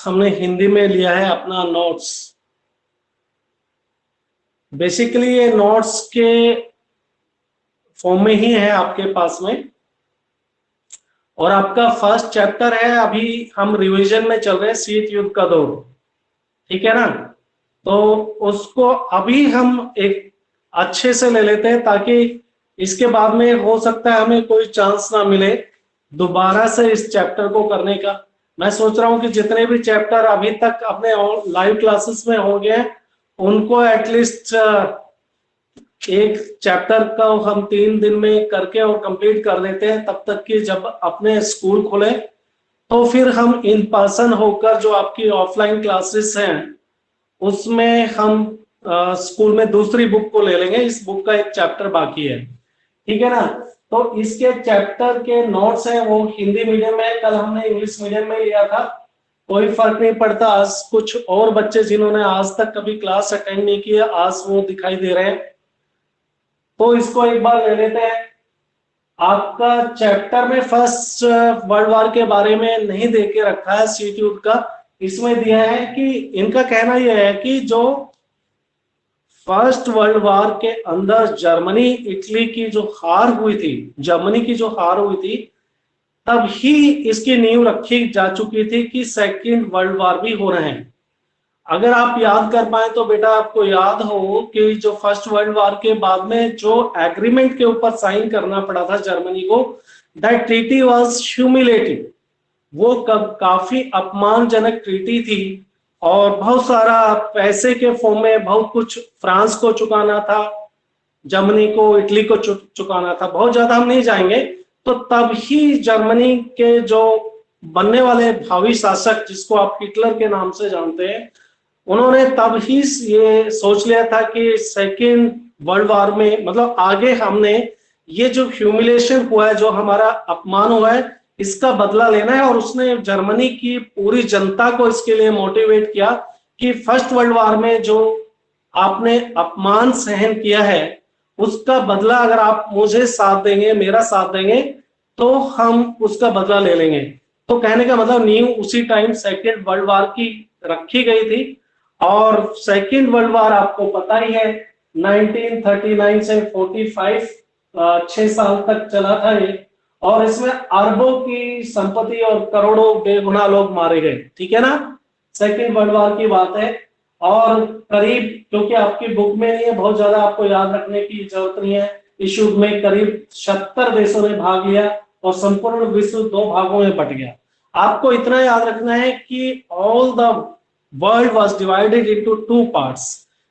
हमने हिंदी में लिया है अपना नोट्स। बेसिकली ये नोट्स के फॉर्म में ही है आपके पास में, और आपका फर्स्ट चैप्टर है। अभी हम रिवीजन में चल रहे हैं, शीत युद्ध का दौर, ठीक है ना। तो उसको अभी हम एक अच्छे से ले लेते हैं, ताकि इसके बाद में हो सकता है हमें कोई चांस ना मिले दोबारा से इस चैप्टर को करने का। मैं सोच रहा हूं कि जितने भी चैप्टर अभी तक अपने लाइव क्लासेस में हो गए उनको एटलीस्ट एक चैप्टर का हम 3 दिन में करके और कंप्लीट कर लेते हैं, तब तक कि जब अपने स्कूल खुले तो फिर हम इन पर्सन होकर जो आपकी ऑफलाइन क्लासेस हैं उसमें हम स्कूल में दूसरी बुक को ले लेंगे। इस बुक का एक चैप्टर बाकी है, ठीक है ना। तो इसके चैप्टर के नोट्स हैं वो हिंदी मीडियम में, कल हमने इंग्लिश मीडियम में लिया था। कोई फर्क नहीं पड़ता, आज कुछ और बच्चे जिन्होंने आज तक कभी क्लास अटेंड नहीं किया आज वो दिखाई दे रहे हैं, तो इसको एक बार ले लेते हैं। आपका चैप्टर में फर्स्ट वर्ल्ड वॉर के बारे में नहीं दे के रखा है शीत युद्ध का, इसमें दिया है कि इनका कहना यह है कि जो फर्स्ट वर्ल्ड वॉर के अंदर जर्मनी इटली की जो हार हुई थी, जर्मनी की जो हार हुई थी, तब ही इसकी नींव रखी जा चुकी थी कि सेकेंड वर्ल्ड वॉर भी हो रहे हैं। अगर आप याद कर पाए तो बेटा आपको याद हो कि जो फर्स्ट वर्ल्ड वॉर के बाद में जो एग्रीमेंट के ऊपर साइन करना पड़ा था जर्मनी को, दैट ट्रीटी वाज ह्यूमिलेटिंग। वो काफी अपमानजनक ट्रीटी थी, और बहुत सारा पैसे के फॉर्म में बहुत कुछ फ्रांस को चुकाना था, जर्मनी को, इटली को चुकाना था। बहुत ज्यादा हम नहीं जाएंगे। तो तब ही जर्मनी के जो बनने वाले भावी शासक, जिसको आप हिटलर के नाम से जानते हैं, उन्होंने तब ही ये सोच लिया था कि सेकेंड वर्ल्ड वॉर में, मतलब आगे हमने ये जो ह्यूमिलेशन हुआ है, जो हमारा अपमान हुआ है, इसका बदला लेना है। और उसने जर्मनी की पूरी जनता को इसके लिए मोटिवेट किया कि फर्स्ट वर्ल्ड वॉर में जो आपने अपमान सहन किया है उसका बदला अगर आप मुझे साथ देंगे, मेरा साथ देंगे, तो हम उसका बदला ले लेंगे। तो कहने का मतलब नींव उसी टाइम सेकेंड वर्ल्ड वॉर की रखी गई थी। और सेकेंड वर्ल्ड वॉर आपको पता ही है 1939 से 45 6 साल तक चला था ये, और इसमें अरबों की संपत्ति और करोड़ों बेगुनाह लोग मारे गए, ठीक है ना। सेकेंड वर्ल्ड वॉर की बात है। और करीब, क्योंकि आपकी बुक में नहीं है, बहुत ज्यादा आपको याद रखने की जरूरत नहीं है, इस युद्ध में करीब 76 देशों ने भाग लिया और संपूर्ण विश्व 2 भागों में बट गया। आपको इतना याद रखना है कि all the world was divided into 2 parts.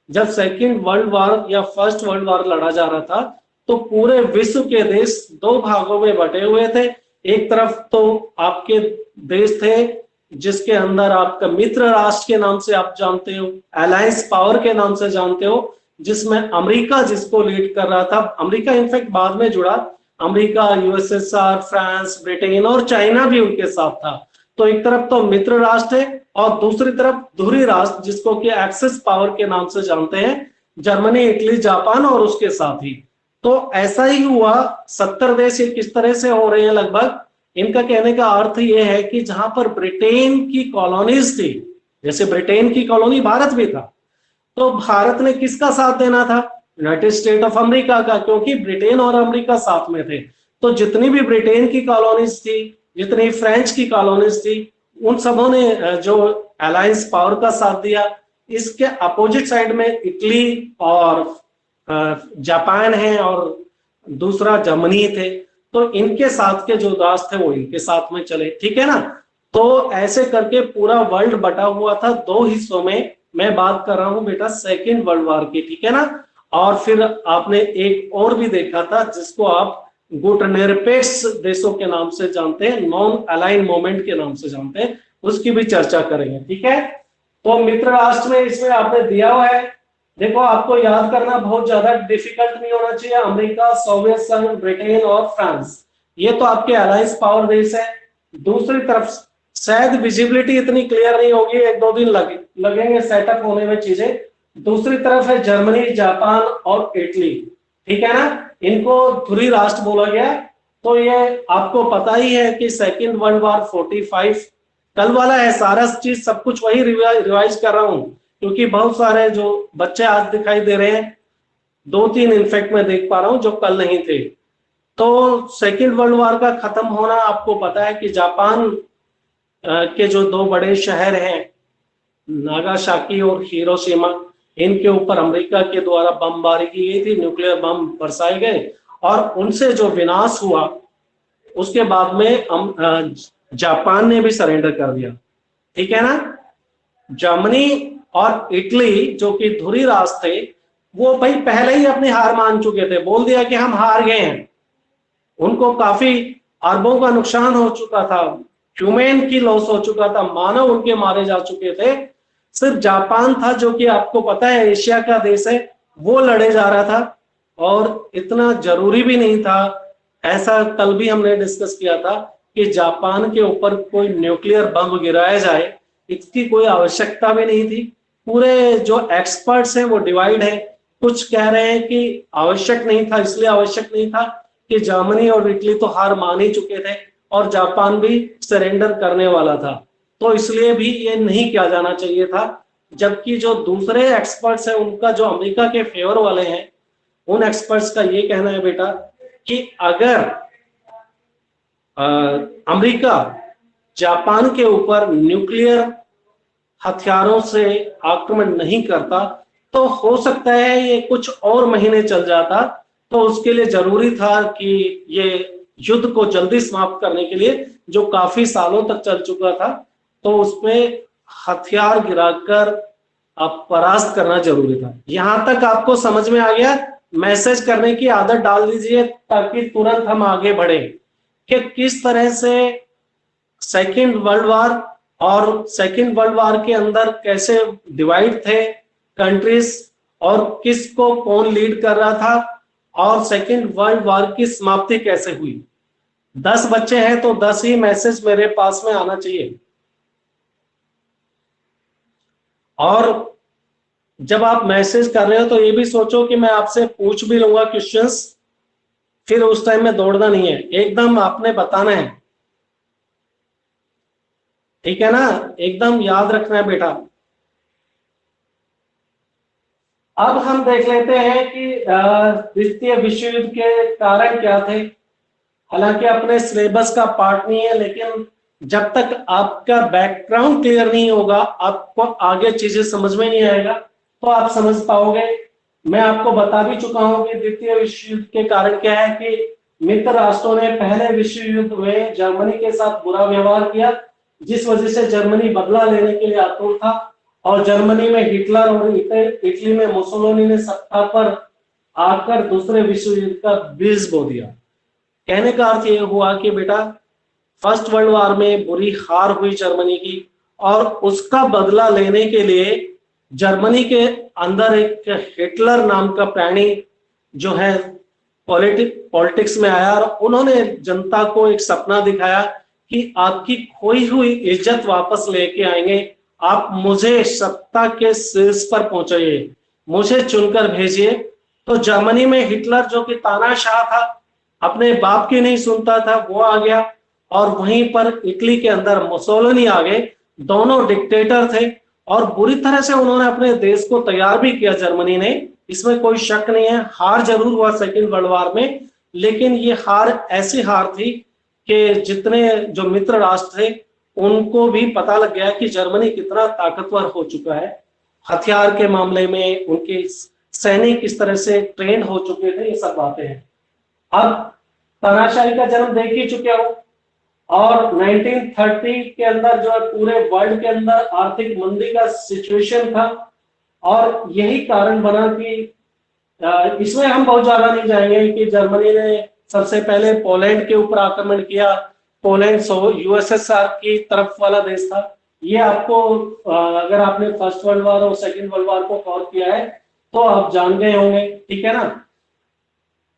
जब सेकेंड वर्ल्ड वॉर या फर्स्ट वर्ल्ड वॉर लड़ा जा रहा था तो पूरे विश्व के देश 2 भागों में बटे हुए थे। एक तरफ तो आपके देश थे जिसके अंदर आपका मित्र राष्ट्र के नाम से आप जानते हो, अलायंस पावर के नाम से जानते हो, जिसमें अमेरिका जिसको लीड कर रहा था। अमेरिका इनफैक्ट बाद में जुड़ा, अमेरिका, यूएसएसआर, फ्रांस, ब्रिटेन और चाइना भी उनके साथ था। तो एक तरफ तो मित्र राष्ट्र है और दूसरी तरफ धुरी राष्ट्र जिसको कि एक्सेस पावर के नाम से जानते हैं, जर्मनी, इटली, जापान और उसके साथ ही। तो ऐसा ही हुआ। 70 देश ये किस तरह से हो रहे हैं लगभग, इनका कहने का अर्थ यह है कि जहां पर ब्रिटेन की कॉलोनीज थी, जैसे ब्रिटेन की कॉलोनी भारत भी था, तो भारत ने किसका साथ देना था? यूनाइटेड स्टेट ऑफ अमेरिका का, क्योंकि ब्रिटेन और अमेरिका साथ में थे। तो जितनी भी ब्रिटेन की कॉलोनीज थी, जितनी फ्रेंच की कॉलोनीज थी, उन सबों ने जो अलायंस पावर का साथ दिया। इसके अपोजिट साइड में इटली और जापान है और दूसरा जर्मनी थे। तो इनके साथ के जो राष्ट्र थे वो इनके साथ में चले, ठीक है ना। तो ऐसे करके पूरा वर्ल्ड बटा हुआ था 2 हिस्सों में। मैं बात कर रहा हूं बेटा सेकेंड वर्ल्ड वॉर की, ठीक है ना। और फिर आपने एक और भी देखा था जिसको आप गुटनिरपेक्ष देशों के नाम से जानते हैं, नॉन अलाइन मूवमेंट के नाम से जानते हैं, उसकी भी चर्चा करेंगे, ठीक है। तो मित्र राष्ट्र में इसमें आपने दिया हुआ है, देखो आपको याद करना बहुत ज्यादा डिफिकल्ट नहीं होना चाहिए। अमेरिका, सोवियत संघ, ब्रिटेन और फ्रांस, ये तो आपके अलायंस पावर देश है। दूसरी तरफ शायद विजिबिलिटी इतनी क्लियर नहीं होगी, 1-2 दिन लगेंगे सेटअप होने में चीजें। दूसरी तरफ है जर्मनी, जापान और इटली, ठीक है ना। इनको ध्रुवी राष्ट्र बोला गया। तो ये आपको पता ही है कि सेकेंड वर्ल्ड वॉर 45 कल वाला है, सारा चीज सब कुछ वही रिवाइज कर रहा हूं, क्योंकि बहुत सारे जो बच्चे आज दिखाई दे रहे हैं, 2-3 इनफेक्ट मैं देख पा रहा हूं जो कल नहीं थे। तो सेकेंड वर्ल्ड वॉर का खत्म होना, आपको पता है कि जापान के जो 2 बड़े शहर हैं, नागासाकी और हिरोशिमा, इनके ऊपर अमेरिका के द्वारा बमबारी की गई थी, न्यूक्लियर बम बरसाए गए, और उनसे जो विनाश हुआ उसके बाद में जापान ने भी सरेंडर कर दिया। ठीक है ना। जर्मनी और इटली जो कि धुरी राष्ट्र थे, वो भाई पहले ही अपनी हार मान चुके थे, बोल दिया कि हम हार गए हैं। उनको काफी अरबों का नुकसान हो चुका था, ह्यूमन की लॉस हो चुका था, मानव उनके मारे जा चुके थे। सिर्फ जापान था जो कि आपको पता है एशिया का देश है, वो लड़े जा रहा था, और इतना जरूरी भी नहीं था। ऐसा कल भी हमने डिस्कस किया था कि जापान के ऊपर कोई न्यूक्लियर बम गिराया जाए, इसकी कोई आवश्यकता भी नहीं थी। पूरे जो एक्सपर्ट्स हैं वो डिवाइड है, कुछ कह रहे हैं कि आवश्यक नहीं था, इसलिए आवश्यक नहीं था कि जर्मनी और इटली तो हार मान ही चुके थे और जापान भी सरेंडर करने वाला था, तो इसलिए भी ये नहीं किया जाना चाहिए था। जबकि जो दूसरे एक्सपर्ट्स हैं, उनका जो अमेरिका के फेवर वाले हैं, उन एक्सपर्ट्स का ये कहना है बेटा कि अगर अमेरिका जापान के ऊपर न्यूक्लियर हथियारों से आक्रमण नहीं करता तो हो सकता है ये कुछ और महीने चल जाता। तो उसके लिए जरूरी था कि ये युद्ध को जल्दी समाप्त करने के लिए, जो काफी सालों तक चल चुका था, तो उसमें हथियार गिराकर अब परास्त करना जरूरी था। यहां तक आपको समझ में आ गया? मैसेज करने की आदत डाल दीजिए ताकि तुरंत हम आगे बढ़े कि किस तरह से सेकेंड वर्ल्ड वॉर, और सेकेंड वर्ल्ड वॉर के अंदर कैसे डिवाइड थे कंट्रीज, और किसको कौन लीड कर रहा था, और सेकेंड वर्ल्ड वॉर की समाप्ति कैसे हुई। 10 बच्चे हैं तो 10 ही मैसेज मेरे पास में आना चाहिए। और जब आप मैसेज कर रहे हो तो ये भी सोचो कि मैं आपसे पूछ भी लूंगा क्वेश्चंस, फिर उस टाइम में दौड़ना नहीं है, एकदम आपने बताना है। ठीक है ना, एकदम याद रखना है बेटा। अब हम देख लेते हैं कि द्वितीय विश्व युद्ध के कारण क्या थे। हालांकि अपने सिलेबस का पार्ट नहीं है, लेकिन जब तक आपका बैकग्राउंड क्लियर नहीं होगा, आपको आगे चीजें समझ में नहीं आएगा, तो आप समझ पाओगे। मैं आपको बता भी चुका हूं कि द्वितीय विश्व युद्ध के कारण क्या है कि मित्र राष्ट्रों ने पहले विश्व युद्ध में जर्मनी के साथ बुरा व्यवहार किया, जिस वजह से जर्मनी बदला लेने के लिए आतुर था, और जर्मनी में हिटलर और इटली में मुसोलिनी ने सत्ता पर आकर दूसरे विश्व युद्ध का बीज बो दिया। कहने का अर्थ यह हुआ कि बेटा फर्स्ट वर्ल्ड वॉर में बुरी हार हुई जर्मनी की, और उसका बदला लेने के लिए जर्मनी के अंदर एक हिटलर नाम का प्राणी जो है पॉलिटिक्स में आया, और उन्होंने जनता को एक सपना दिखाया कि आपकी खोई हुई इज्जत वापस लेके आएंगे, आप मुझे सत्ता के शीर्ष पर पहुंचाइए, मुझे चुनकर भेजिए। तो जर्मनी में हिटलर जो कि तानाशाह था, अपने बाप की नहीं सुनता था, वो आ गया, और वहीं पर इटली के अंदर मुसोलिनी आ गए। दोनों डिक्टेटर थे और बुरी तरह से उन्होंने अपने देश को तैयार भी किया जर्मनी ने, इसमें कोई शक नहीं है। हार जरूर हुआ सेकेंड वर्ल्ड वॉर में, लेकिन ये हार ऐसी हार थी कि जितने जो मित्र राष्ट्र थे उनको भी पता लग गया कि जर्मनी कितना ताकतवर हो चुका है, हथियार के मामले में उनके सैनिक किस तरह से ट्रेन हो चुके थे, ये सब बातें हैं। अब तानाशाही का जन्म देख ही चुके हो, और 1930 के अंदर जो है पूरे वर्ल्ड के अंदर आर्थिक मंदी का सिचुएशन था, और यही कारण बना कि इसमें हम बहुत ज्यादा नहीं जाएंगे कि जर्मनी ने सबसे पहले पोलैंड के ऊपर आक्रमण किया। पोलैंड यूएसएसआर की तरफ वाला देश था। ये आपको अगर आपने फर्स्ट वर्ल्ड वॉर और सेकेंड वर्ल्ड वॉर को कवर किया है तो आप जान गए होंगे। ठीक है ना।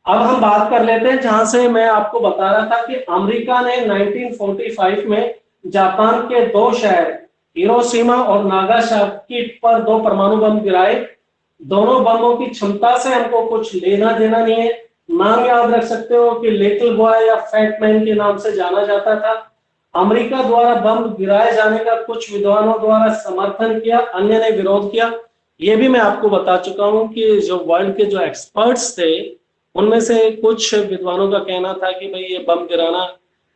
अब हम बात कर लेते हैं जहां से मैं आपको बता रहा था कि अमेरिका ने 1945 में जापान के 2 शहर हिरोशिमा और नागासाकी पर 2 परमाणु बम गिराए। दोनों बमों की क्षमता से हमको कुछ लेना देना नहीं है। नाम याद रख सकते हो कि लिटिल बॉय या फैट मैन के नाम से जाना जाता था। अमेरिका द्वारा बम गिराए जाने का कुछ विद्वानों द्वारा समर्थन किया, अन्य ने विरोध किया। ये भी मैं आपको बता चुका हूं कि जो वर्ल्ड के जो एक्सपर्ट्स थे उनमें से कुछ विद्वानों का कहना था कि भाई ये बम गिराना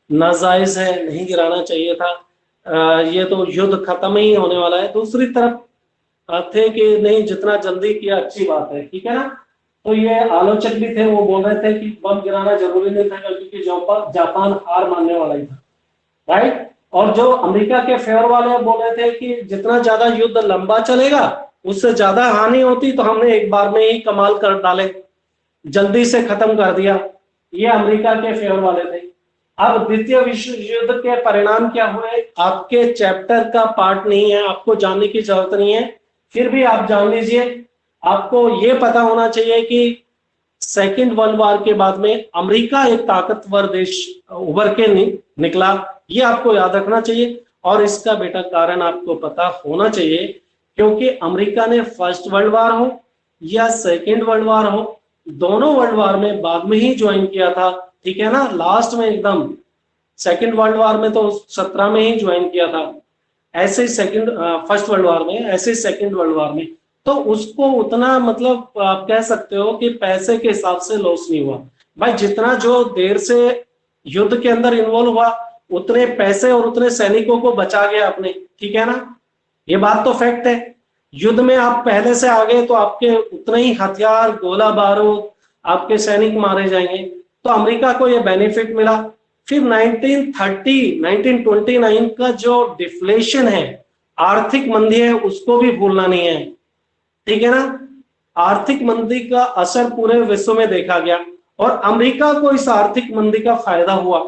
नाजायज है, नहीं गिराना चाहिए था, ये तो युद्ध खत्म ही होने वाला है। दूसरी तरफ थे कि नहीं, जितना जल्दी किया अच्छी बात है, ठीक है ना। तो ये आलोचक भी थे, वो बोल रहे थे कि बम गिराना जरूरी नहीं था क्योंकि जापान हार मानने वाला ही था, राइट। और जो अमेरिका के फेवर वाले बोल रहे थे कि जितना ज्यादा युद्ध लंबा चलेगा उससे ज्यादा हानि होती, तो हमने एक बार में ही कमाल कर डाले, जल्दी से खत्म कर दिया। ये अमेरिका के फेवर वाले थे। अब द्वितीय विश्व युद्ध के परिणाम क्या हुए आपके चैप्टर का पार्ट नहीं है, आपको जानने की जरूरत नहीं है, फिर भी आप जान लीजिए। आपको ये पता होना चाहिए कि सेकेंड वर्ल्ड वॉर के बाद में अमेरिका एक ताकतवर देश उभर के निकला, ये आपको याद रखना चाहिए। और इसका बेटा कारण आपको पता होना चाहिए, क्योंकि अमेरिका ने फर्स्ट वर्ल्ड वॉर हो या सेकेंड वर्ल्ड वॉर हो, दोनों वर्ल्ड वॉर में बाद में ही ज्वाइन किया था, ठीक है ना, लास्ट में एकदम। सेकेंड वर्ल्ड वॉर में तो 17 में ही ज्वाइन किया था, ऐसे ही सेकेंड फर्स्ट वर्ल्ड वॉर में, ऐसे ही सेकेंड वर्ल्ड वॉर में। तो उसको उतना मतलब आप कह सकते हो कि पैसे के हिसाब से लॉस नहीं हुआ भाई। जितना जो देर से युद्ध के अंदर इन्वॉल्व हुआ उतने पैसे और उतने सैनिकों को बचा गया आपने, ठीक है ना, ये बात तो फैक्ट है। युद्ध में आप पहले से आ गए तो आपके उतने ही हथियार, गोला बारूद, आपके सैनिक मारे जाएंगे, तो अमेरिका को ये बेनिफिट मिला। फिर 1929 का जो डिफ्लेशन है, आर्थिक मंदी है, उसको भी भूलना नहीं है, ठीक है ना। आर्थिक मंदी का असर पूरे विश्व में देखा गया और अमेरिका को इस आर्थिक मंदी का फायदा हुआ,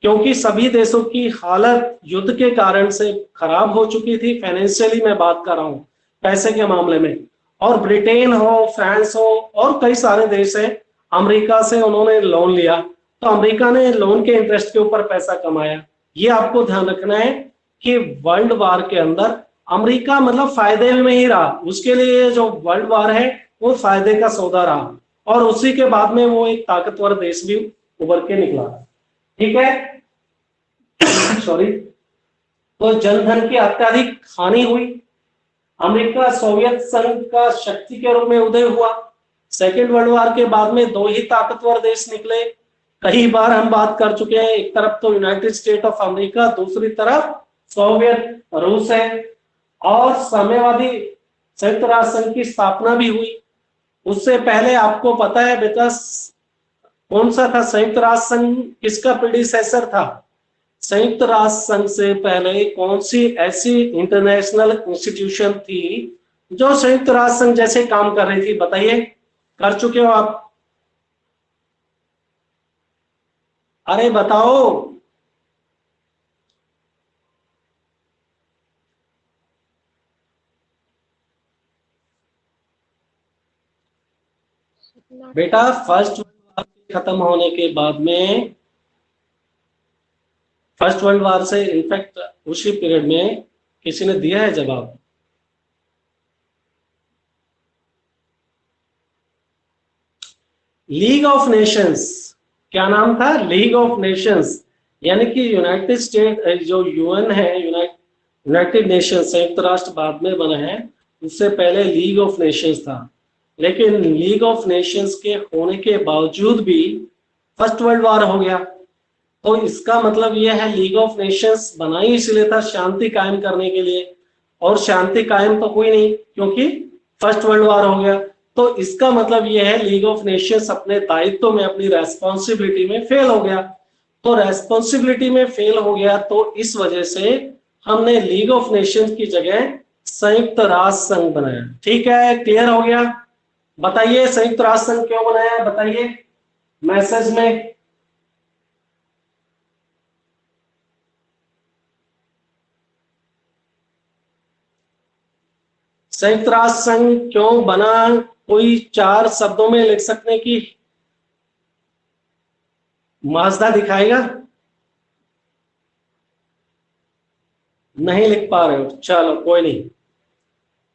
क्योंकि सभी देशों की हालत युद्ध के कारण से खराब हो चुकी थी। फाइनेंशियली मैं बात कर रहा हूं, पैसे के मामले में। और ब्रिटेन हो, फ्रांस हो और कई सारे देश हैं, अमेरिका से उन्होंने लोन लिया, तो अमेरिका ने लोन के इंटरेस्ट के ऊपर पैसा कमाया। ये आपको ध्यान रखना है कि वर्ल्ड वार के अंदर अमेरिका मतलब फायदे में ही रहा, उसके लिए जो वर्ल्ड वार है वो फायदे का सौदा रहा, और उसी के बाद में वो एक ताकतवर देश भी उभर के निकला, ठीक है। सॉरी। तो जनधन की अत्यधिक हानि हुई। अमेरिका सोवियत संघ का शक्ति के रूप में उदय हुआ। सेकेंड वर्ल्ड वॉर के बाद में दो ही ताकतवर देश निकले, कई बार हम बात कर चुके हैं, एक तरफ तो यूनाइटेड स्टेट ऑफ अमेरिका, दूसरी तरफ सोवियत रूस है। और साम्यवादी संयुक्त राष्ट्र संघ की स्थापना भी हुई। उससे पहले आपको पता है बेटा कौन सा था संयुक्त राष्ट्र संघ, किसका प्रीडिसेसर था? संयुक्त राष्ट्र संघ से पहले कौन सी ऐसी इंटरनेशनल इंस्टीट्यूशन थी जो संयुक्त राष्ट्र संघ जैसे काम कर रही थी? बताइए, कर चुके हो आप? अरे बताओ। बेटा फर्स्ट वर्ल्ड वॉर खत्म होने के बाद में, फर्स्ट वर्ल्ड वॉर से इनफैक्ट उसी पीरियड में किसी ने दिया है जवाब? लीग ऑफ नेशंस, क्या नाम था? लीग ऑफ नेशंस, यानी कि यूनाइटेड स्टेट जो यूएन है, यूनाइटेड नेशन, संयुक्त राष्ट्र बाद में बना है, उससे पहले लीग ऑफ नेशंस था। लेकिन लीग ऑफ नेशंस के होने के बावजूद भी फर्स्ट वर्ल्ड वॉर हो गया। तो इसका मतलब यह है लीग ऑफ नेशंस बनाई इसलिए था शांति कायम करने के लिए, और शांति कायम तो हुई नहीं क्योंकि फर्स्ट वर्ल्ड वॉर हो गया। तो इसका मतलब यह है लीग ऑफ नेशंस अपने दायित्व में, अपनी रेस्पॉन्सिबिलिटी में फेल हो गया। तो रेस्पॉन्सिबिलिटी में फेल हो गया, तो इस वजह से हमने लीग ऑफ नेशंस की जगह संयुक्त राष्ट्र संघ बनाया। ठीक है, क्लियर हो गया? बताइए संयुक्त राष्ट्र संघ क्यों बनाया, बताइए मैसेज में। संयुक्त राष्ट्र संघ क्यों बना, कोई 4 शब्दों में लिख सकने की माजदा दिखाएगा? नहीं लिख पा रहे हो, चलो कोई नहीं।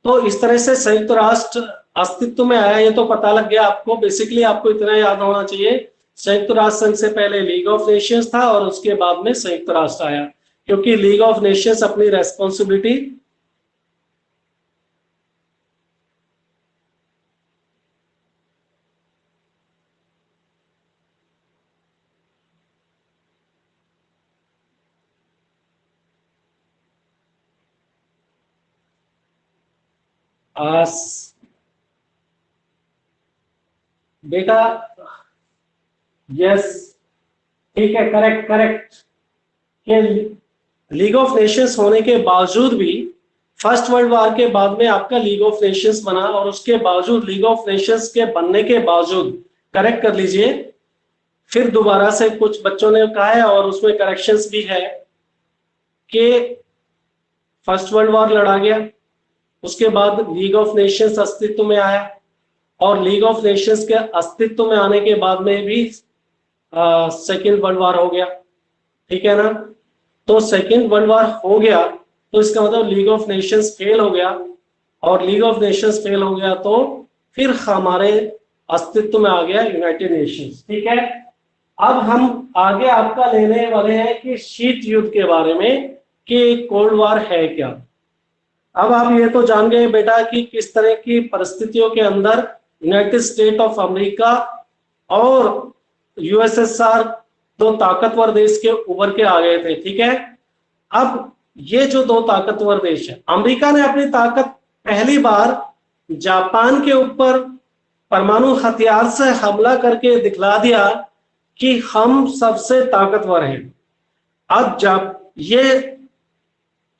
तो इस तरह से संयुक्त राष्ट्र अस्तित्व में आया, ये तो पता लग गया आपको। बेसिकली आपको इतना याद होना चाहिए संयुक्त राष्ट्र संघ से पहले लीग ऑफ नेशंस था और उसके बाद में संयुक्त राष्ट्र आया, क्योंकि लीग ऑफ नेशंस अपनी रेस्पॉन्सिबिलिटी बेटा यस, ठीक है, करेक्ट करेक्ट, कि लीग ऑफ नेशंस होने के बावजूद भी फर्स्ट वर्ल्ड वॉर के बाद में आपका लीग ऑफ नेशंस बना, और उसके बावजूद लीग ऑफ नेशंस के बनने के बावजूद, करेक्ट कर लीजिए, फिर दोबारा से कुछ बच्चों ने कहा है और उसमें करेक्शंस भी है कि फर्स्ट वर्ल्ड वॉर लड़ा गया, उसके बाद लीग ऑफ नेशंस अस्तित्व में आया, और लीग ऑफ नेशंस के अस्तित्व में आने के बाद में भी सेकेंड वर्ल्ड वॉर हो गया, ठीक है ना। तो सेकेंड वर्ल्ड वॉर हो गया तो इसका मतलब लीग ऑफ नेशंस फेल हो गया, और लीग ऑफ नेशंस फेल हो गया तो फिर हमारे अस्तित्व में आ गया यूनाइटेड नेशंस, ठीक है। अब हम आगे आपका लेने वाले हैं कि शीत युद्ध के बारे में, कि कोल्ड वॉर है क्या। अब आप ये तो जान गए बेटा कि किस तरह की परिस्थितियों के अंदर यूनाइटेड स्टेट ऑफ अमेरिका और यूएसएसआर दो ताकतवर देश के उभर के आ गए थे, ठीक है। अब ये जो दो ताकतवर देश है, अमेरिका ने अपनी ताकत पहली बार जापान के ऊपर परमाणु हथियार से हमला करके दिखला दिया कि हम सबसे ताकतवर हैं। अब जब ये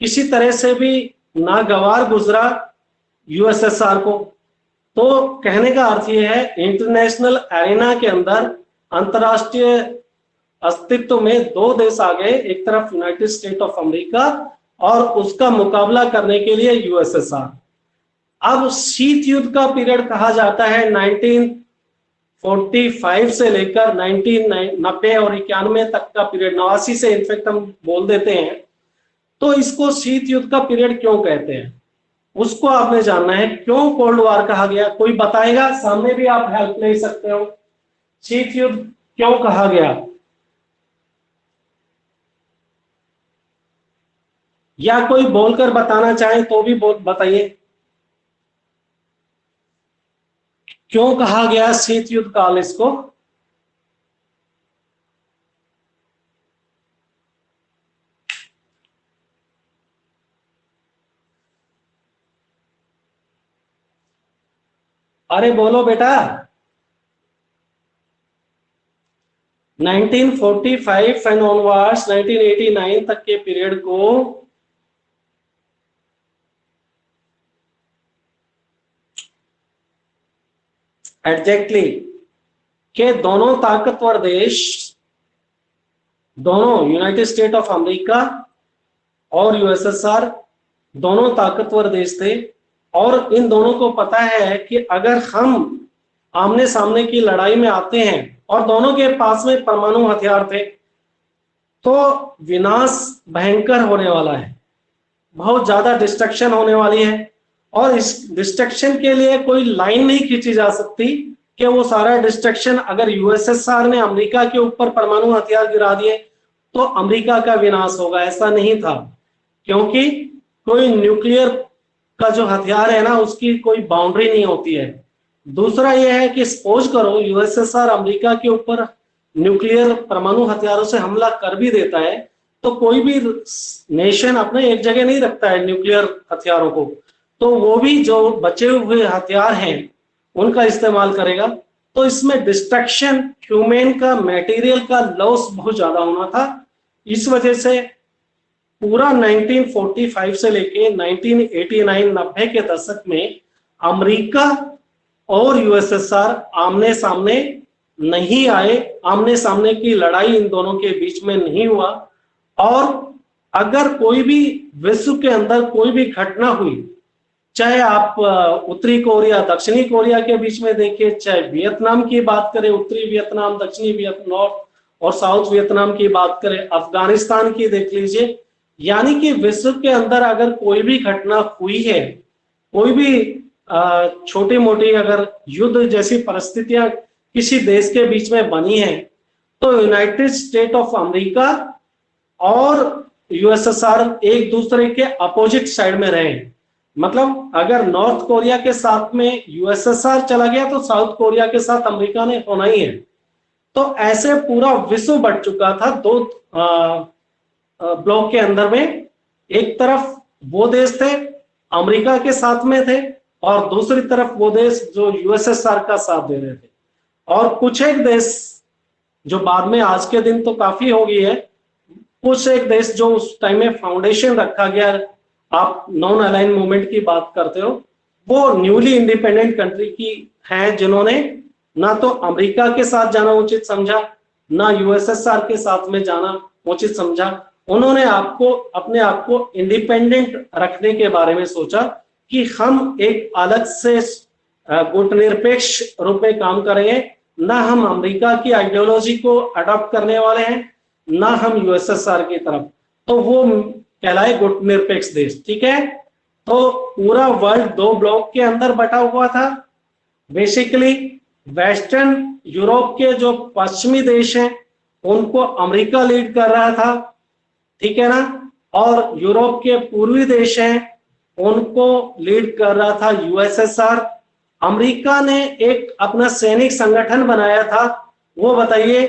किसी तरह से भी नागवार गुजरा यूएसएसआर को, तो कहने का अर्थ ये है इंटरनेशनल एरिना के अंदर, अंतरराष्ट्रीय अस्तित्व में दो देश आ गए, एक तरफ यूनाइटेड स्टेट ऑफ अमेरिका और उसका मुकाबला करने के लिए यूएसएसआर। अब शीत युद्ध का पीरियड कहा जाता है 1945 से लेकर 1990 और 91 तक का पीरियड, 89 से इनफेक्ट हम बोल देते हैं। तो इसको शीत युद्ध का पीरियड क्यों कहते हैं, उसको आपने जानना है। क्यों कोल्ड वॉर कहा गया, कोई बताएगा? सामने भी आप हेल्प ले सकते हो। शीत युद्ध क्यों कहा गया, या कोई बोलकर बताना चाहे तो भी बताइए, क्यों कहा गया शीत युद्ध काल इसको? अरे बोलो बेटा। 1945 एंड ऑनवर्ड्स 1989 तक के पीरियड को एग्जैक्टली के दोनों ताकतवर देश, दोनों यूनाइटेड स्टेट ऑफ अमेरिका और यूएसएसआर दोनों ताकतवर देश थे, और इन दोनों को पता है कि अगर हम आमने सामने की लड़ाई में आते हैं, और दोनों के पास में परमाणु हथियार थे, तो विनाश भयंकर होने वाला है, बहुत ज्यादा डिस्ट्रक्शन होने वाली है, और इस डिस्ट्रक्शन के लिए कोई लाइन नहीं खींची जा सकती कि वो सारा डिस्ट्रक्शन अगर यूएसएसआर ने अमेरिका के ऊपर परमाणु हथियार गिरा दिए तो अमेरिका का विनाश होगा। ऐसा नहीं था, क्योंकि कोई न्यूक्लियर का जो हथियार है ना, उसकी कोई बाउंड्री नहीं होती है। दूसरा यह है कि सपोज करो यूएसएसआर अमेरिका के ऊपर न्यूक्लियर परमाणु हथियारों से हमला कर भी देता है, तो कोई भी नेशन अपने एक जगह नहीं रखता है न्यूक्लियर हथियारों को, तो वो भी जो बचे हुए हथियार हैं उनका इस्तेमाल करेगा। तो इसमें डिस्ट्रक्शन, ह्यूमन का, मटेरियल का लॉस बहुत ज्यादा होना था। इस वजह से पूरा 1945 से लेके 1989-90 के दशक में अमेरिका और यूएसएसआर आमने सामने नहीं आए, आमने सामने की लड़ाई इन दोनों के बीच में नहीं हुआ। और अगर कोई भी विश्व के अंदर कोई भी घटना हुई, चाहे आप उत्तरी कोरिया दक्षिणी कोरिया के बीच में देखिए, चाहे वियतनाम की बात करें, उत्तरी वियतनाम, दक्षिणी वियतनाम, नॉर्थ और साउथ वियतनाम की बात करें, अफगानिस्तान की देख लीजिए, यानी कि विश्व के अंदर अगर कोई भी घटना हुई है, कोई भी छोटी मोटी अगर युद्ध जैसी परिस्थितियां किसी देश के बीच में बनी है तो यूनाइटेड स्टेट ऑफ अमेरिका और यूएसएसआर एक दूसरे के अपोजिट साइड में रहे। मतलब अगर नॉर्थ कोरिया के साथ में यूएसएसआर चला गया तो साउथ कोरिया के साथ अमेरिका ने होना ही है। तो ऐसे पूरा विश्व बट चुका था दो ब्लॉक के अंदर में। एक तरफ वो देश थे अमेरिका के साथ में थे और दूसरी तरफ वो देश जो यूएसएसआर का साथ दे रहे थे। और कुछ एक देश जो बाद में, आज के दिन तो काफी हो गई है, कुछ एक देश जो उस टाइम में फाउंडेशन रखा गया, आप नॉन अलाइन मूवमेंट की बात करते हो, वो न्यूली इंडिपेंडेंट कंट्री की हैं जिन्होंने ना तो अमेरिका के साथ जाना उचित समझा ना यूएसएसआर के साथ में जाना उचित समझा। उन्होंने अपने आप को इंडिपेंडेंट रखने के बारे में सोचा कि हम एक अलग से गुटनिरपेक्ष रूप में काम करेंगे, ना हम अमेरिका की आइडियोलॉजी को अडॉप्ट करने वाले हैं ना हम यूएसएसआर की तरफ। तो वो कहलाए गुटनिरपेक्ष देश। ठीक है, तो पूरा वर्ल्ड दो ब्लॉक के अंदर बटा हुआ था। बेसिकली वेस्टर्न यूरोप के जो पश्चिमी देश हैं उनको अमेरिका लीड कर रहा था, ठीक है ना, और यूरोप के पूर्वी देश हैं उनको लीड कर रहा था यूएसएसआर। अमेरिका ने एक अपना सैनिक संगठन बनाया था, वो बताइए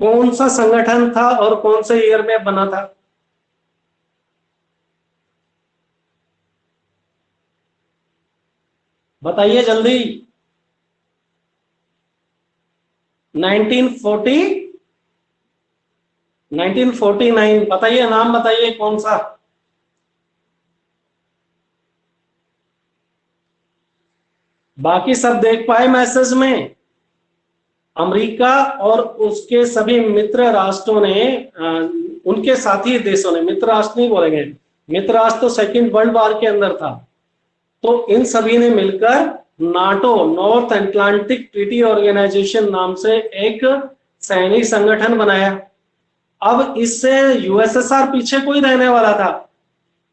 कौन सा संगठन था और कौन से ईयर में बना था? बताइए जल्दी। 1949। बताइए, नाम बताइए कौन सा? बाकी सब देख पाए मैसेज में? अमेरिका और उसके सभी मित्र राष्ट्रों ने, उनके साथी देशों ने, मित्र राष्ट्र नहीं बोलेंगे, मित्र राष्ट्र तो सेकेंड वर्ल्ड वॉर के अंदर था, तो इन सभी ने मिलकर NATO, North Atlantic Treaty Organization नाम से एक सैनिक संगठन बनाया। अब इससे यूएसएसआर पीछे कोई रहने वाला था।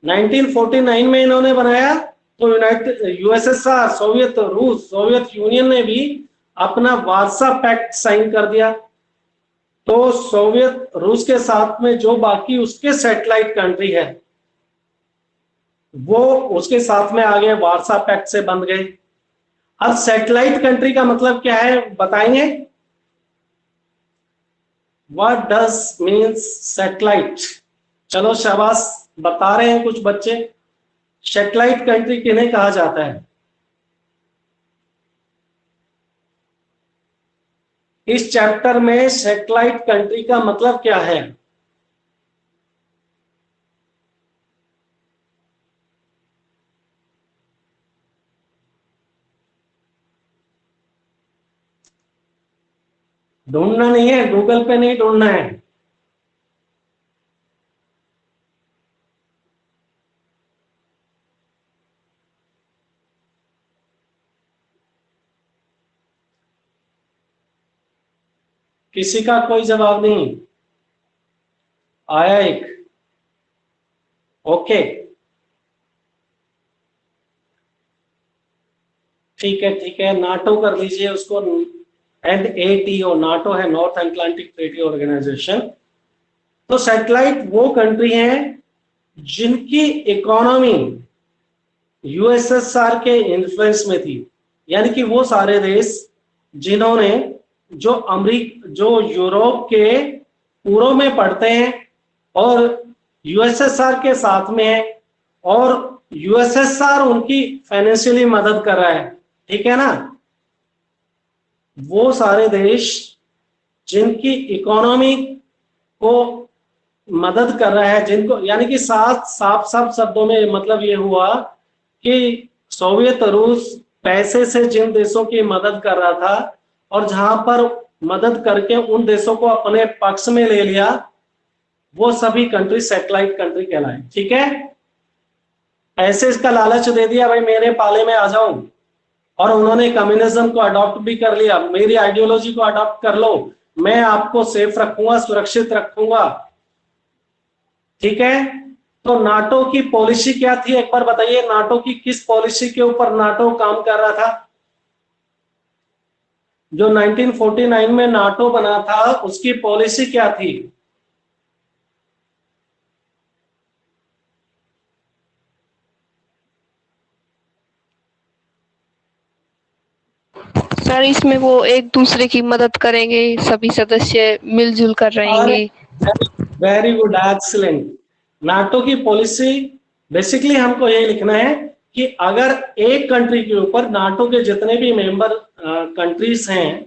1949 में इन्होंने बनाया तो यूएसएसआर, सोवियत रूस, सोवियत यूनियन ने भी अपना वार्सा पैक्ट साइन कर दिया। तो सोवियत रूस के साथ में जो बाकी उसके सैटेलाइट कंट्री है वो उसके साथ में आ गए, वार्सा पैक्ट से बंध गए। अब सैटेलाइट कंट्री का मतलब क्या है बताएंगे? What does means satellite? चलो शाबाश, बता रहे हैं कुछ बच्चे। सैटेलाइट कंट्री किन्हें कहा जाता है? इस चैप्टर में सैटेलाइट कंट्री का मतलब क्या है? ढूंढना नहीं है, गूगल पे नहीं ढूंढना है। किसी का कोई जवाब नहीं आया? एक ओके, ठीक है, नाटो कर लीजिए उसको। NATO, नाटो है नॉर्थ अटलांटिक ट्रीटी ऑर्गेनाइजेशन। तो सैटेलाइट वो कंट्री हैं जिनकी इकोनॉमी यूएसएसआर के इन्फ्लुएंस में थी, यानी कि वो सारे देश जिन्होंने जो यूरोप के पूर्व में पड़ते हैं और यूएसएसआर के साथ में है और यूएसएसआर उनकी फाइनेंशियली मदद कर रहा है, ठीक है ना। वो सारे देश जिनकी इकोनॉमी को मदद कर रहा है, जिनको, यानी कि साफ शब्दों में मतलब ये हुआ कि सोवियत रूस पैसे से जिन देशों की मदद कर रहा था और जहां पर मदद करके उन देशों को अपने पक्ष में ले लिया, वो सभी कंट्री सैटेलाइट कंट्री कहलाए, ठीक है। ऐसे इसका लालच दे दिया, भाई मेरे पाले में आ जाओ, और उन्होंने कम्युनिज्म को अडॉप्ट भी कर लिया, मेरी आइडियोलॉजी को अडॉप्ट कर लो, मैं आपको सेफ रखूंगा, सुरक्षित रखूंगा, ठीक है। तो नाटो की पॉलिसी क्या थी एक बार बताइए? नाटो की किस पॉलिसी के ऊपर नाटो काम कर रहा था? जो 1949 में नाटो बना था उसकी पॉलिसी क्या थी? सर इसमें वो एक दूसरे की मदद करेंगे, सभी सदस्य मिलजुल कर अरे रहेंगे। Very good, excellent. नाटो की पॉलिसी बेसिकली हमको ये लिखना है कि अगर एक कंट्री के ऊपर नाटो के जितने भी मेंबर कंट्रीज हैं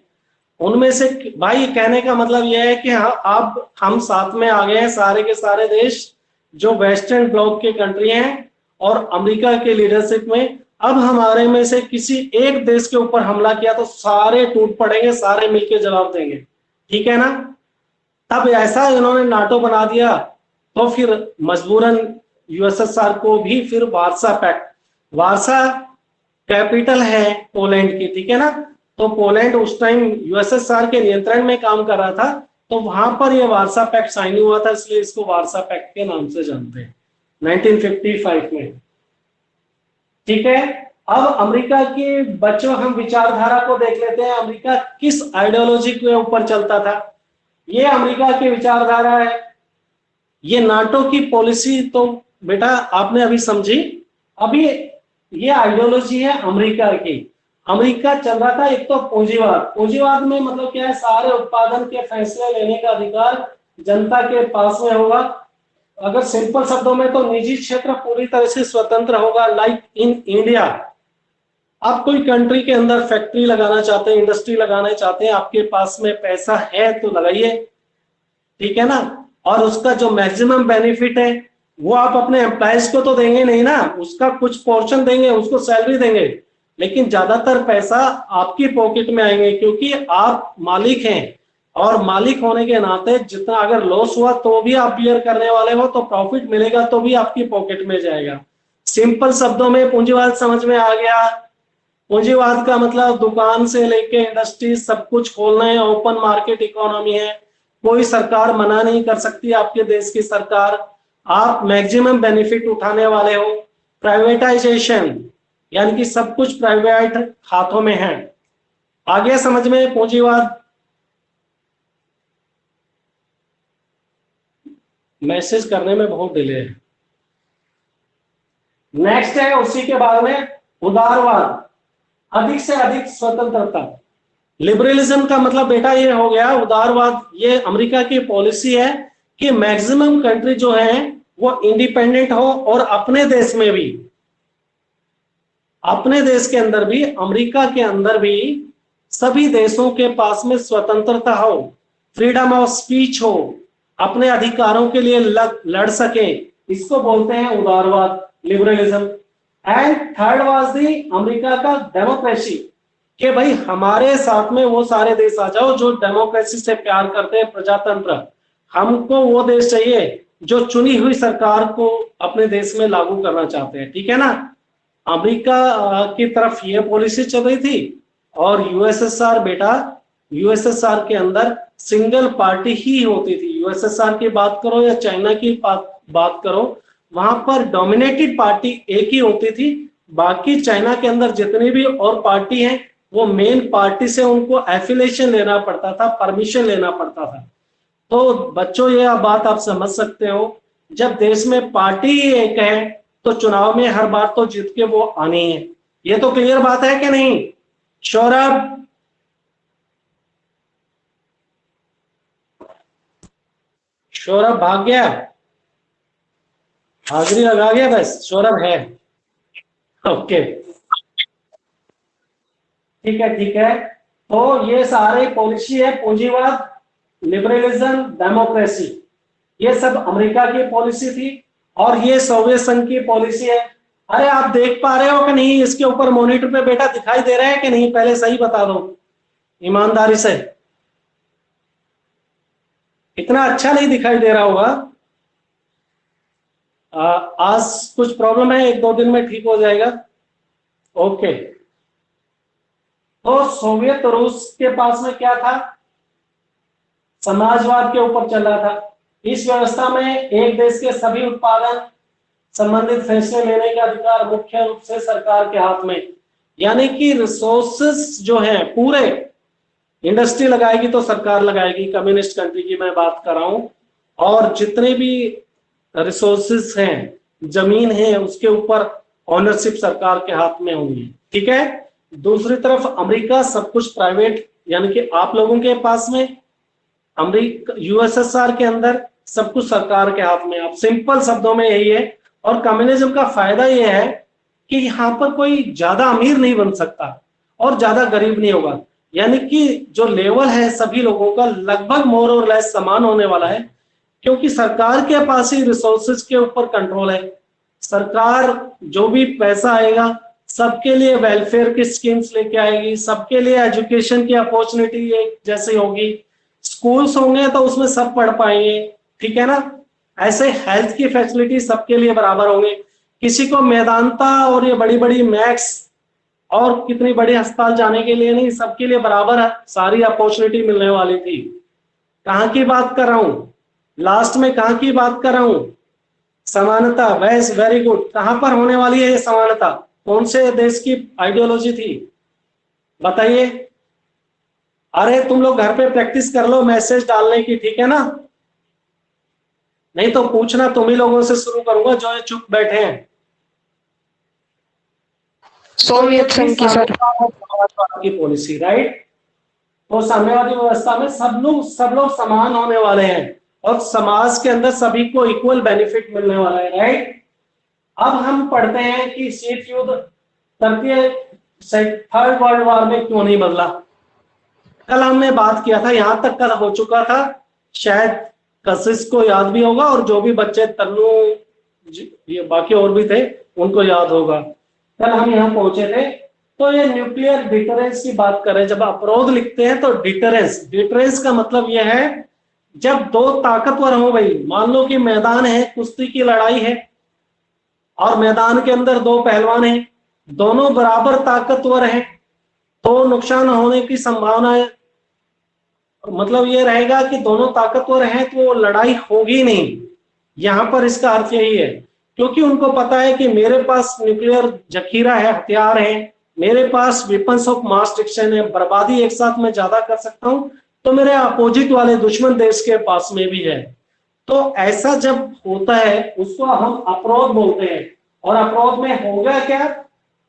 उनमें से, भाई कहने का मतलब यह है कि हाँ अब हम साथ में आ गए हैं सारे के सारे देश जो वेस्टर्न ब्लॉक के कंट्री हैं और अमेरिका के लीडरशिप में। अब हमारे में से किसी एक देश के ऊपर हमला किया तो सारे टूट पड़ेंगे, सारे मिलकर जवाब देंगे, ठीक है ना? तब ऐसा इन्होंने नाटो बना दिया तो फिर मजबूरन यूएसएसआर को भी फिर वार्सा पैक्ट, वार्सा कैपिटल है पोलैंड की, ठीक है ना? तो पोलैंड उस टाइम यूएसएसआर के नियंत्रण में काम कर रहा था, तो वहां पर ये वार्सा पैक्ट साइन हुआ था, इसलिए इसको वार्सा पैक्ट के नाम से जानते हैं 1955 में, ठीक है? अब अमेरिका के बच्चों हम विचारधारा को देख लेते हैं, अमेरिका किस आइडियोलॉजी के ऊपर चलता था। ये अमेरिका की विचारधारा है। ये नाटो की पॉलिसी तो बेटा आपने अभी समझी, अभी ये आइडियोलॉजी है अमेरिका की। अमेरिका चल रहा था एक तो पूंजीवाद, पूंजीवाद में मतलब क्या है, सारे उत्पादन के फैसले लेने का अधिकार जनता के पास में होगा। अगर सिंपल शब्दों में तो निजी क्षेत्र पूरी तरह से स्वतंत्र होगा, लाइक इन इंडिया। आप कोई कंट्री के अंदर फैक्ट्री लगाना चाहते हैं, इंडस्ट्री लगाना चाहते हैं, आपके पास में पैसा है तो लगाइए, ठीक है ना? और उसका जो मैक्सिमम बेनिफिट है वो आप अपने एम्प्लॉयज को तो देंगे नहीं ना, उसका कुछ पोर्शन देंगे, उसको सैलरी देंगे, लेकिन ज्यादातर पैसा आपकी पॉकेट में आएंगे क्योंकि आप मालिक हैं। और मालिक होने के नाते जितना अगर लॉस हुआ तो भी आप बियर करने वाले हो, तो प्रॉफिट मिलेगा तो भी आपकी पॉकेट में जाएगा। सिंपल शब्दों में पूंजीवाद समझ में आ गया। पूंजीवाद का मतलब दुकान से लेके इंडस्ट्री सब कुछ खोलना है, ओपन मार्केट इकोनॉमी है, कोई सरकार मना नहीं कर सकती, आपके देश की सरकार, आप मैक्सिमम बेनिफिट उठाने वाले हो। प्राइवेटाइजेशन यानी कि सब कुछ प्राइवेट हाथों में है। आगे समझ में पूंजीवाद। मैसेज करने में बहुत डिले है। नेक्स्ट है उसी के बाद में उदारवाद, अधिक से अधिक स्वतंत्रता। लिबरलिज्म का मतलब बेटा ये हो गया उदारवाद, ये अमेरिका की पॉलिसी है कि मैक्सिमम कंट्री जो है वो इंडिपेंडेंट हो और अपने देश में भी, अपने देश के अंदर भी, अमेरिका के अंदर भी सभी देशों के पास में स्वतंत्रता हो, फ्रीडम ऑफ स्पीच हो, अपने अधिकारों के लिए लड़ सके, इसको बोलते हैं उदारवाद, liberalism. And third was the America का डेमोक्रेसी, कि भाई हमारे साथ में वो सारे देश आ जाओ जो डेमोक्रेसी से प्यार करते हैं, प्रजातंत्र। हमको वो देश चाहिए जो चुनी हुई सरकार को अपने देश में लागू करना चाहते हैं, ठीक है ना? अमेरिका की तरफ ये पॉलिसी चल रही थी। और यूएसएसआर बेटा, यूएसएसआर के अंदर सिंगल पार्टी ही होती थी। यूएसएसआर की बात करो या चाइना की बात करो, वहां पर डोमिनेटेड पार्टी एक ही होती थी। बाकी चाइना के अंदर जितनी भी और पार्टी हैं वो मेन पार्टी से उनको एफिलिएशन लेना पड़ता था, परमिशन लेना पड़ता था। तो बच्चों ये बात आप समझ सकते हो, जब देश में पार्टी एक है तो चुनाव में हर बार तो जीत के वो आनी है। ये तो क्लियर बात है कि नहीं? सौरभ, सौरभ भाग गया, हाजिरी लगा गया, बस सौरभ है। ओके ठीक है, ठीक है। तो ये सारे पॉलिसी है, पूंजीवाद, लिबरलिज्म, डेमोक्रेसी, ये सब अमेरिका की पॉलिसी थी। और ये सोवियत संघ की पॉलिसी है। अरे आप देख पा रहे हो कि नहीं? इसके ऊपर मॉनिटर पे बेटा दिखाई दे रहा है कि नहीं? पहले सही बता दो ईमानदारी से। इतना अच्छा नहीं दिखाई दे रहा होगा। आज कुछ प्रॉब्लम है, एक दो दिन में ठीक हो जाएगा। ओके, तो सोवियत रूस के पास में क्या था? समाजवाद के ऊपर चल रहा था। इस व्यवस्था में एक देश के सभी उत्पादन संबंधित फैसले लेने का अधिकार मुख्य रूप से सरकार के हाथ में, यानी कि रिसोर्सेस जो हैं पूरे इंडस्ट्री लगाएगी तो सरकार लगाएगी, कम्युनिस्ट कंट्री की मैं बात कर रहा हूं। और जितने भी रिसोर्सेस हैं, जमीन है, उसके ऊपर ऑनरशिप सरकार के हाथ में होगी, ठीक है। दूसरी तरफ अमेरिका सब कुछ प्राइवेट, यानी कि आप लोगों के पास में, अमेरिका यूएसएसआर के अंदर सब कुछ सरकार के हाथ में। आप सिंपल शब्दों में यही है। और कम्युनिज्म का फायदा यह है कि यहाँ पर कोई ज्यादा अमीर नहीं बन सकता और ज्यादा गरीब नहीं होगा, यानी कि जो लेवल है सभी लोगों का लगभग मोर और लेस समान होने वाला है, क्योंकि सरकार के पास ही रिसोर्सेज के ऊपर कंट्रोल है। सरकार जो भी पैसा आएगा सबके लिए वेलफेयर की स्कीम्स लेके आएगी, सबके लिए एजुकेशन की अपॉर्चुनिटी एक जैसी होगी, स्कूल्स होंगे तो उसमें सब पढ़ पाएंगे, ठीक है ना। ऐसे हेल्थ की फैसिलिटी सबके लिए बराबर होंगे, किसी को मैदानता और ये बड़ी बड़ी मैक्स और कितनी बड़ी अस्पताल जाने के लिए नहीं, सबके लिए बराबर सारी अपॉर्चुनिटी मिलने वाली थी। कहाँ की बात कर रहा हूं, लास्ट में कहाँ की बात कर रहा हूं, समानता। वेस वेरी गुड। कहां पर होने वाली है ये समानता, कौन से देश की आइडियोलॉजी थी बताइए। अरे तुम लोग घर पे प्रैक्टिस कर लो मैसेज डालने की, ठीक है ना, नहीं तो पूछना तुम ही लोगों से शुरू करूंगा जो ये चुप बैठे हैं। सोवियत संघ की सर। की पॉलिसी, राइट। तो साम्यवादी व्यवस्था में सब लोग समान होने वाले हैं और समाज के अंदर सभी को इक्वल बेनिफिट मिलने वाला है, राइट। अब हम पढ़ते हैं कि शीत युद्ध तृतीय थर्ड वर्ल्ड वॉर में क्यों नहीं बदला। कल हमने बात किया था, यहां तक कल हो चुका था, शायद कशिश को याद भी होगा और जो भी बच्चे तन्नू ये बाकी और भी थे उनको याद होगा। कल हम यहाँ पहुंचे थे तो ये न्यूक्लियर डिटरेंस की बात करें, जब अपरोध लिखते हैं तो डिटरेंस का मतलब यह है जब दो ताकतवर हो, भाई मान लो कि मैदान है, कुश्ती की लड़ाई है और मैदान के अंदर दो पहलवान हैं, दोनों बराबर ताकतवर हैं, तो नुकसान होने की संभावना है, मतलब ये रहेगा कि दोनों ताकतवर हैं तो लड़ाई होगी नहीं। यहां पर इसका अर्थ यही है, क्योंकि उनको पता है कि मेरे पास न्यूक्लियर जखीरा है, हथियार है, मेरे पास वेपन्स ऑफ मास डिस्ट्रक्शन है, बर्बादी एक साथ में ज्यादा कर सकता हूं, तो मेरे अपोजिट वाले दुश्मन देश के पास में भी है। तो ऐसा जब होता है उसको हम अपरोध बोलते हैं। और अपरोध में होगा क्या,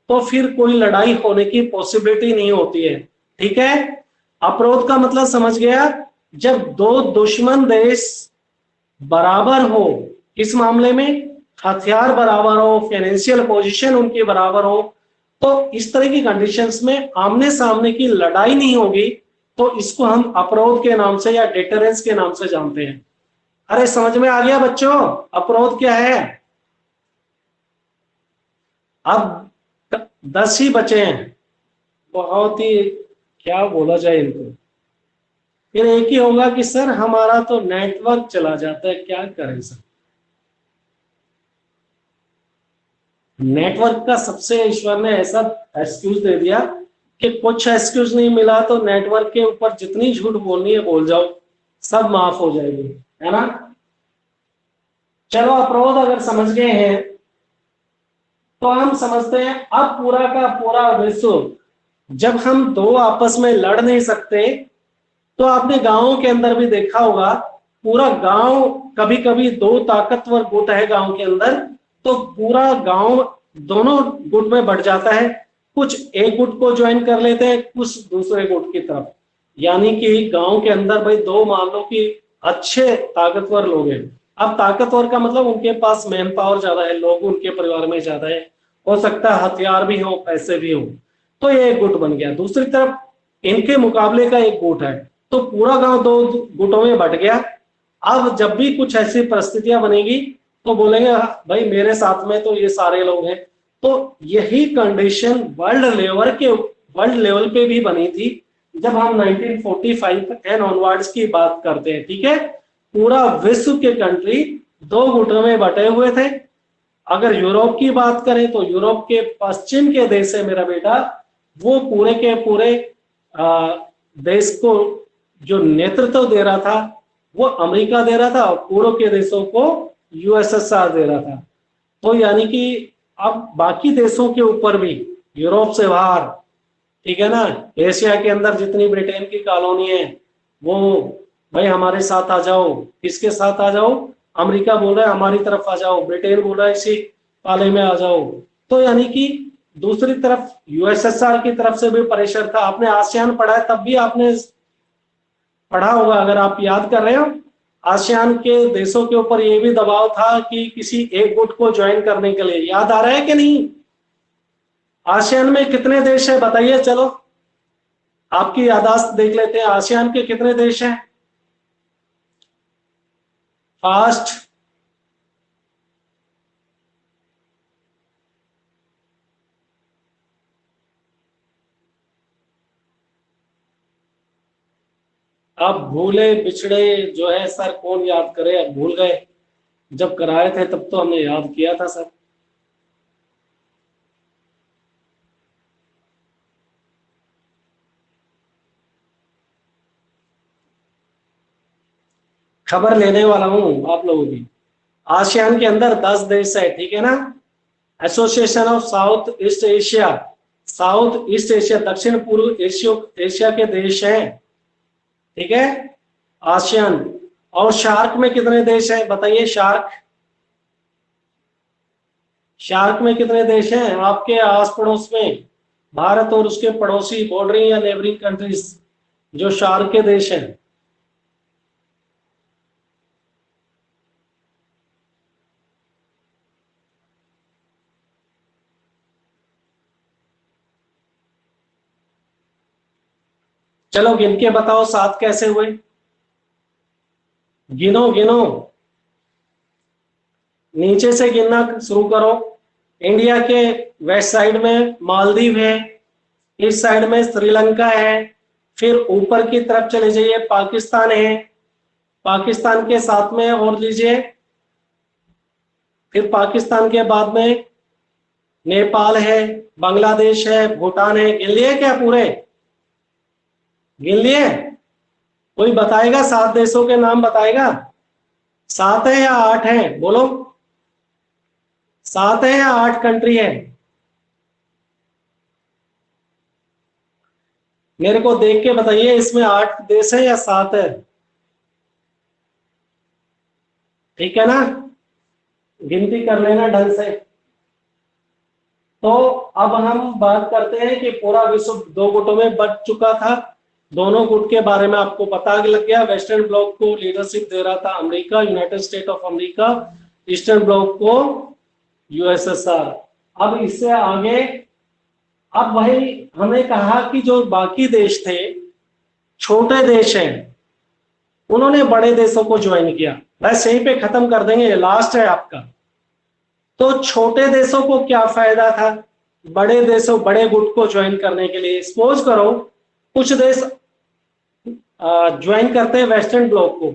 तो फिर कोई लड़ाई होने की पॉसिबिलिटी नहीं होती है, ठीक है। अपरोध का मतलब समझ गया, जब दो दुश्मन देश बराबर हो, इस मामले में हथियार बराबर हो, फाइनेंशियल पोजीशन उनकी बराबर हो, तो इस तरह की कंडीशंस में आमने सामने की लड़ाई नहीं होगी, तो इसको हम अपरोध के नाम से या डिटरेंस के नाम से जानते हैं। अरे समझ में आ गया बच्चों अपरोध क्या है। अब 10 ही बचे हैं, बहुत ही क्या बोला जाए इनको। फिर एक ही होगा कि सर हमारा तो नेटवर्क चला जाता है, क्या करें सर। नेटवर्क का सबसे ईश्वर ने ऐसा एक्सक्यूज दे दिया कि कुछ एक्सक्यूज नहीं मिला तो नेटवर्क के ऊपर जितनी झूठ बोलनी है बोल जाओ, सब माफ हो जाएगी, है ना। चलो अपरोध अगर समझ गए हैं तो हम समझते हैं अब पूरा का पूरा विश्व, जब हम दो आपस में लड़ नहीं सकते, तो आपने गांवों के अंदर भी देखा होगा, पूरा गांव कभी कभी दो ताकतवर गुट है गांव के अंदर, तो पूरा गांव दोनों गुट में बढ़ जाता है, कुछ एक गुट को ज्वाइन कर लेते हैं, कुछ दूसरे गुट की तरफ। यानी कि गांव के अंदर भाई दो मान लो कि अच्छे ताकतवर लोग हैं। अब ताकतवर का मतलब उनके पास मैन पावर ज्यादा है, लोग उनके परिवार में ज्यादा है, हो सकता है हथियार भी हो, पैसे भी हो, तो ये एक गुट बन गया। दूसरी तरफ इनके मुकाबले का एक गुट है, तो पूरा गांव दो गुटों में बट गया। अब जब भी कुछ ऐसी परिस्थितियां बनेगी तो बोलेंगे भाई मेरे साथ में तो ये सारे लोग हैं। तो यही कंडीशन वर्ल्ड लेवल पे भी बनी थी जब हम 1945 एंड ऑनवर्ड्स की बात करते हैं, ठीक है। पूरा विश्व के कंट्री दो गुटों में बटे हुए थे। अगर यूरोप की बात करें तो यूरोप के पश्चिम के देश है मेरा बेटा, वो पूरे के पूरे देश को जो नेतृत्व दे रहा था वो अमेरिका दे रहा था और पूर्व के देशों को यूएसएसआर दे रहा था। तो यानी कि अब बाकी देशों के ऊपर भी यूरोप से बाहर, ठीक है ना। एशिया के अंदर जितनी ब्रिटेन की कॉलोनी है वो भाई हमारे साथ आ जाओ। किसके साथ आ जाओ? अमेरिका बोल रहा है हमारी तरफ आ जाओ, ब्रिटेन बोल रहा है इसी पाले में आ जाओ। तो यानी कि दूसरी तरफ यूएसएसआर की तरफ से भी प्रेशर था। आपने आसियान पढ़ा है, तब भी आपने पढ़ा होगा, अगर आप याद कर रहे हो, आसियान के देशों के ऊपर ये भी दबाव था कि किसी एक गुट को ज्वाइन करने के लिए। याद आ रहा है कि नहीं? आसियान में कितने देश है बताइए, चलो आपकी याददाश्त देख लेते हैं। आसियान के कितने देश हैं? फास्ट। अब भूले बिछड़े जो है सर, कौन याद करे, अब भूल गए। जब कराए थे तब तो हमने याद किया था सर। खबर लेने वाला हूं आप लोगों की। आसियान के अंदर 10 देश है, ठीक है ना। Association of south east Asia, south east Asia दक्षिण पूर्व एशिया के देश हैं, ठीक है, आसियान। और शार्क में कितने देश हैं बताइए? शार्क, शार्क में कितने देश हैं आपके आस पड़ोस में? भारत और उसके पड़ोसी बॉर्डरिंग या नेबरिंग कंट्रीज जो शार्क के देश हैं। चलो गिन के बताओ 7 कैसे हुए? गिनो गिनो, नीचे से गिनना शुरू करो। इंडिया के वेस्ट साइड में मालदीव है, इस साइड में श्रीलंका है, फिर ऊपर की तरफ चले जाइए पाकिस्तान है, पाकिस्तान के साथ में और लीजिए, फिर पाकिस्तान के बाद में नेपाल है, बांग्लादेश है, भूटान है। गिन लिए क्या पूरे? गिन लिए? कोई बताएगा 7 देशों के नाम बताएगा? 7 है या 8 है बोलो? 7 है या 8 कंट्री है? मेरे को देख के बताइए, इसमें 8 देश है या 7 है? ठीक है ना, गिनती कर लेना ढंग से। तो अब हम बात करते हैं कि पूरा विश्व 2 गुटों में बंट चुका था। दोनों गुट के बारे में आपको पता लग गया। वेस्टर्न ब्लॉक को लीडरशिप दे रहा था America, United state of America. Eastern block को यूएसएसआर। अब इससे आगे, अब भाई हमें कहा कि जो बाकी देश थे, छोटे देश हैं, उन्होंने बड़े देशों को ज्वाइन किया। बस यहीं पे खत्म कर देंगे, लास्ट है आपका। तो छोटे देशों को क्या फायदा था बड़े देशों, बड़े गुट को ज्वाइन करने के लिए? सपोज करो कुछ देश ज्वाइन करते हैं वेस्टर्न ब्लॉक को,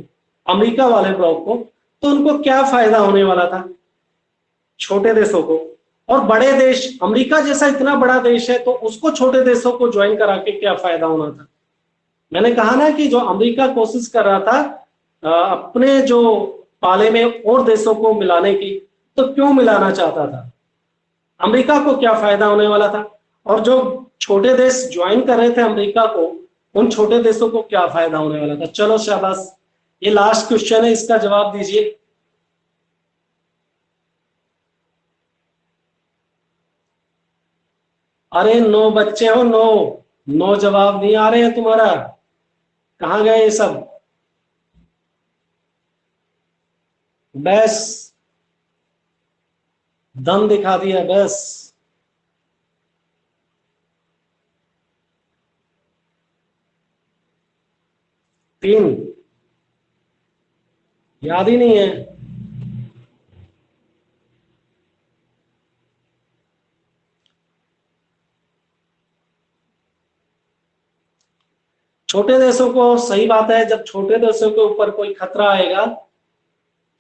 अमेरिका वाले ब्लॉक को, तो उनको क्या फायदा होने वाला था? छोटे देशों को। और बड़े देश, अमेरिका जैसा इतना बड़ा देश है, तो उसको छोटे देशों को ज्वाइन करा के क्या फायदा होना था? मैंने कहा ना कि जो अमेरिका कोशिश कर रहा था अपने जो पाले में और देशों को मिलाने की, तो क्यों मिलाना चाहता था? अमेरिका को क्या फायदा होने वाला था? और जो छोटे देश ज्वाइन कर रहे थे अमेरिका को, उन छोटे देशों को क्या फायदा होने वाला था? चलो शाबाश, ये लास्ट क्वेश्चन है, इसका जवाब दीजिए। अरे 9 बच्चे हो, 9 9 जवाब नहीं आ रहे हैं तुम्हारा, कहां गए ये सब? बस दम दिखा दिया बस। तीन याद ही नहीं है। छोटे देशों को, सही बात है, जब छोटे देशों के ऊपर कोई खतरा आएगा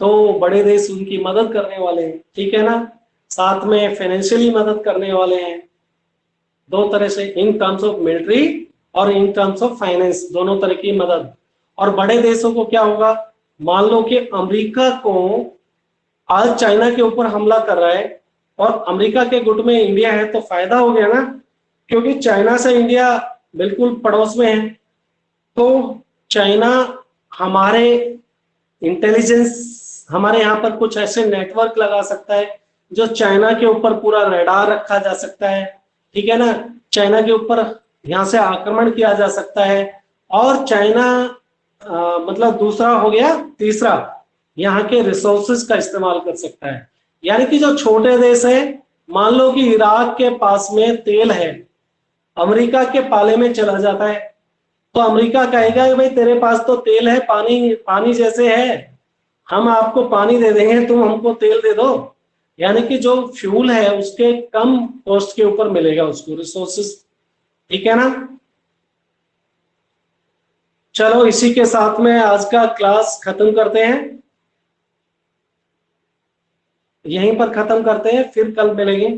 तो बड़े देश उनकी मदद करने वाले हैं, ठीक है ना। साथ में फाइनेंशियली मदद करने वाले हैं, दो तरह से, इन टर्म्स ऑफ मिलिट्री और इन टर्म्स ऑफ फाइनेंस, दोनों तरह की मदद। और बड़े देशों को क्या होगा? मान लो कि अमेरिका को आज चाइना के ऊपर हमला कर रहा है और अमेरिका के गुट में इंडिया है, तो फायदा हो गया ना। क्योंकि चाइना से इंडिया बिल्कुल पड़ोस में है, तो चाइना हमारे इंटेलिजेंस, हमारे यहाँ पर कुछ ऐसे नेटवर्क लगा सकता है जो चाइना के ऊपर पूरा रेडार रखा जा सकता है, ठीक है ना। चाइना के ऊपर यहाँ से आक्रमण किया जा सकता है। और चाइना मतलब दूसरा हो गया, तीसरा यहाँ के रिसोर्सेज का इस्तेमाल कर सकता है। यानी कि जो छोटे देश है, मान लो कि इराक के पास में तेल है, अमेरिका के पाले में चला जाता है, तो अमेरिका कहेगा कि भाई तेरे पास तो तेल है, पानी पानी जैसे है, हम आपको पानी दे देंगे, तुम हमको तेल दे दो। यानी कि जो फ्यूल है उसके कम कॉस्ट के ऊपर मिलेगा उसको रिसोर्सेज, ठीक है ना। चलो इसी के साथ में आज का क्लास खत्म करते हैं, यहीं पर खत्म करते हैं, फिर कल मिलेंगे।